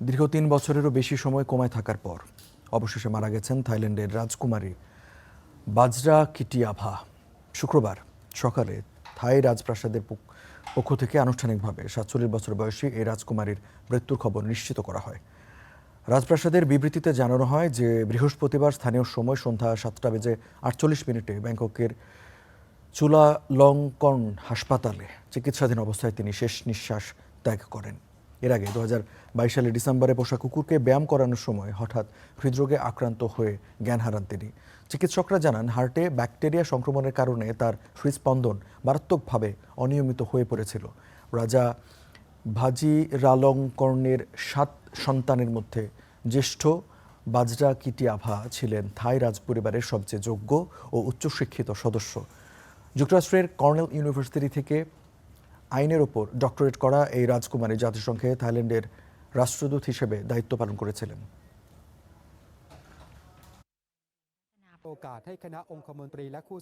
দীর্ঘ ৩ বছরেরও বেশি সময় কোমায় থাকার পর অবশেষে মারা গেছেন থাইল্যান্ডের রাজকুমারী বাজরা কিটিয়াভা। শুক্রবার সকালে থাই রাজপ্রাসাদের পক্ষ থেকে আনুষ্ঠানিকভাবে ৪৭ বছর বয়সী এই রাজকুমারীর মৃত্যুর খবর নিশ্চিত করা হয়। রাজপ্রাসাদের বিবৃতিতে জানানো হয় যে বৃহস্পতিবার স্থানীয় সময় সন্ধ্যা ৭টা বেজে ৪৮ মিনিটে ব্যাংককের চুলালংকর্ন হাসপাতালে চিকিৎসাধীন অবস্থায় তিনি শেষ নিঃশ্বাস ত্যাগ করেন। এর আগে ২০২২ সালের ডিসেম্বরে পোষা কুকুরকে ব্যায়াম করানোর সময় হঠাৎ হৃদরোগে আক্রান্ত হয়ে জ্ঞান হারান তিনি। চিকিৎসকরা জানান হার্টে ব্যাকটেরিয়া সংক্রমণের কারণে তার হৃদস্পন্দন মারাত্মকভাবে অনিয়মিত হয়ে পড়েছিল। রাজা ভাজিরালংকর্নের ৭ সন্তানের মধ্যে জ্যেষ্ঠ বাজরা কিটিয়াভা ছিলেন থাই রাজপরিবারের সবচেয়ে যোগ্য ও উচ্চশিক্ষিত সদস্য। যুক্তরাষ্ট্রের কর্নেল ইউনিভার্সিটি থেকে আইনের ওপর ডক্টরেট করা এই রাজকুমারী জাতিসংঘে থাইল্যান্ডের রাষ্ট্রদূত হিসেবে দায়িত্ব পালন করেছিলেন। โอกาสให้คณะองคมนตรีและคู่